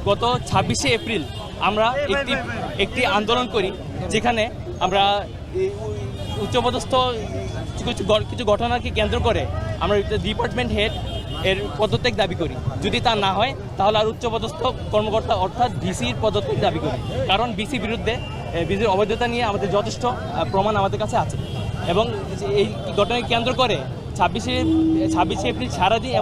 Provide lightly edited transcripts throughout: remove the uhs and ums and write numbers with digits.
গত 26শে এপ্রিল আমরা একটি আন্দোলন করি, যেখানে আমরা উচ্চপদস্থ কিছু ঘটনাকে কেন্দ্র করে আমরা ডিপার্টমেন্ট হেড এর পদত্যাগ দাবি করি। যদি তা না হয় তাহলে আর উচ্চপদস্থ কর্মকর্তা অর্থাৎ ভিসির পদত্যাগ দাবি করি, কারণ ভিসির বিরুদ্ধে ভিসির অবৈধতা নিয়ে আমাদের যথেষ্ট প্রমাণ আমাদের কাছে আছে। এবং এই ঘটনাকে কেন্দ্র করে 26শে এপ্রিল সারাদিন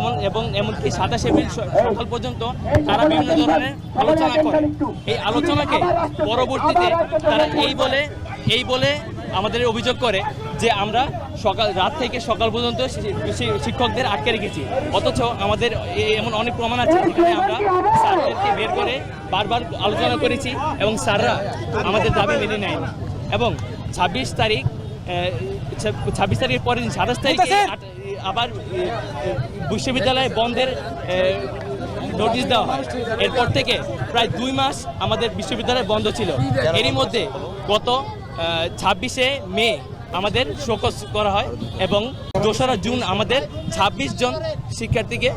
এমনকি 27শে এপ্রিল সকাল পর্যন্ত তারা বিভিন্ন ধরনের আলোচনা করে। এই আলোচনাকে পরবর্তীতে তারা এই বলে আমাদের অভিযোগ করে যে আমরা রাত থেকে সকাল পর্যন্ত শিক্ষকদের আটকে রেখেছি, অথচ আমাদের এমন অনেক প্রমাণ আছে যেখানে আমরা স্যারদেরকে বের করে বারবার আলোচনা করেছি এবং স্যাররা আমাদের দাবি মেনে নেয়নি। এবং 26 তারিখের পরে 27 তারিখে আবার বিশ্ববিদ্যালয়ে বন্ধের নোটিশ দেওয়া হয়। এরপর থেকে প্রায় 2 মাস আমাদের বিশ্ববিদ্যালয় বন্ধ ছিল। এরই মধ্যে গত 26শে মে আমাদের শোকজ করা হয় এবং 2রা জুন আমাদের 26 জন শিক্ষার্থীকে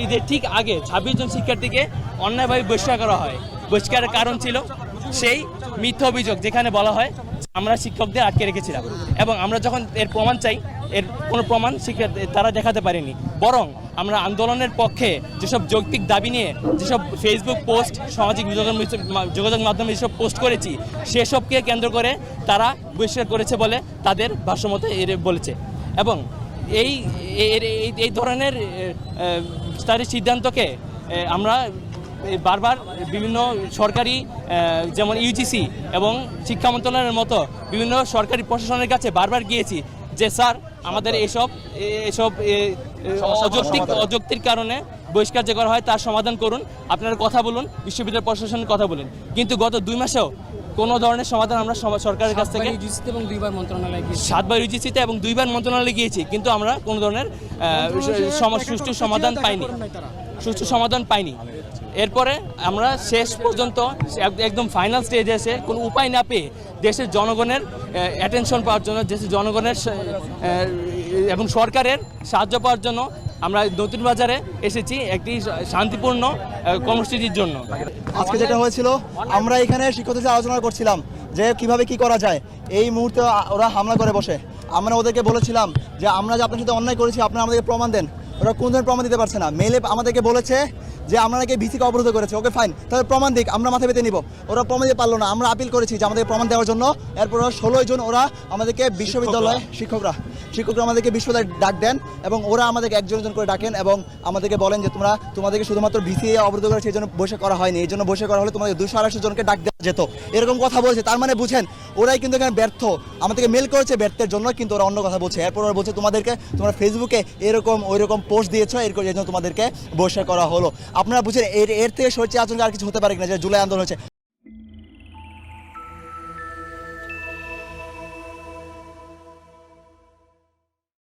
ঈদের ঠিক আগে 26 জন শিক্ষার্থীকে অন্যায়ভাবে বহিষ্কার করা হয়। বহিষ্কারের কারণ ছিল সেই মিথ্যা অভিযোগ, যেখানে বলা হয় আমরা শিক্ষকদের আটকে রেখেছিলাম এবং আমরা যখন এর প্রমাণ চাই, এর কোনো প্রমাণ তারা দেখাতে পারেনি। বরং আমরা আন্দোলনের পক্ষে যেসব যৌক্তিক দাবি নিয়ে যেসব ফেসবুক পোস্ট, সামাজিক যোগাযোগ মাধ্যমে যেসব পোস্ট করেছি, সেসবকে কেন্দ্র করে তারা বহিষ্কার করেছে বলে তাদের ভাষ্যমতে বলেছে। এবং এই ধরনের তাদের সিদ্ধান্তকে আমরা বারবার বিভিন্ন সরকারি যেমন ইউজিসি এবং শিক্ষা মন্ত্রণালয়ের মতো বিভিন্ন সরকারি প্রশাসনের কাছে বারবার গিয়েছি যে স্যার আমাদের এসব অযৌক্তিক কারণে বহিষ্কার যে করা হয় তার সমাধান করুন, আপনারা কথা বলুন, বিশ্ববিদ্যালয় প্রশাসনের কথা বলুন। কিন্তু গত 2 মাসেও কোনো ধরনের সমাধান আমরা সরকারের কাছ থেকে 7বার ইউজিসিতে এবং 2বার মন্ত্রণালয়ে গিয়েছি, কিন্তু আমরা কোনো ধরনের সুষ্ঠু সমাধান পাইনি। এরপরে আমরা শেষ পর্যন্ত একদম ফাইনাল স্টেজে এসে কোনো উপায় না পেয়ে দেশের জনগণের অ্যাটেনশন পাওয়ার জন্য, দেশের জনগণের এবং সরকারের সাহায্য পাওয়ার জন্য আমরা নতুন বাজারে এসেছি একটি শান্তিপূর্ণ কর্মসূচির জন্য। আজকে যেটা হয়েছিল, আমরা এখানে শিক্ষকদের আলোচনা করছিলাম যে কিভাবে কি করা যায়। এই মুহূর্তে ওরা হামলা করে বসে। আমরা ওদেরকে বলেছিলাম যে আমরা যে আপনার সাথে অন্যায় করেছি, আপনারা আমাদেরকে প্রমাণ দেন। ওরা কোন ধরনের প্রমাণ দিতে পারছে না। মেলে আমাদেরকে বলেছে যে আমরা নাকি ভিসিকে অবরোধ করেছে। ওকে ফাইন, তাহলে প্রমাণ দিক, আমরা মাথা পেতে নিব। ওরা প্রমাণ দিতে পারলো না। আমরা আপিল করেছি যে আমাদের প্রমাণ দেওয়ার জন্য। এরপর 16 জন ওরা আমাদেরকে বিশ্ববিদ্যালয় শিক্ষকরা আমাদেরকে বিশ্ববিদ্যালয়ে ডাক দেন এবং ওরা আমাদেরকে একজন করে ডাকেন এবং আমাদেরকে বলেন যে তোমাদেরকে শুধুমাত্র ভিসি অবরোধ করেছে, এই জন্য বসে করা হয়নি। এই জন্য বসে করা হলে তোমাদের 228 জনকে ডাক দেওয়া যেত, এরকম কথা বলছে। তার মানে বুঝেন ওরাই কিন্তু এখানে ব্যর্থ। আমাদেরকে মেল করেছে ব্যর্থের জন্য, কিন্তু ওরা অন্য কথা বলছে। এরপর ওরা বলছে তোমরা ফেসবুকে ওইরকম পোস্ট দিয়েছো, এর জন্য তোমাদেরকে বহিষ্কার করা হলো। আপনারা বুঝেন এর থেকে সরকারি আচরণ আর কিছু হতে পারে কিনা, যে জুলাই আন্দোলন হয়েছে।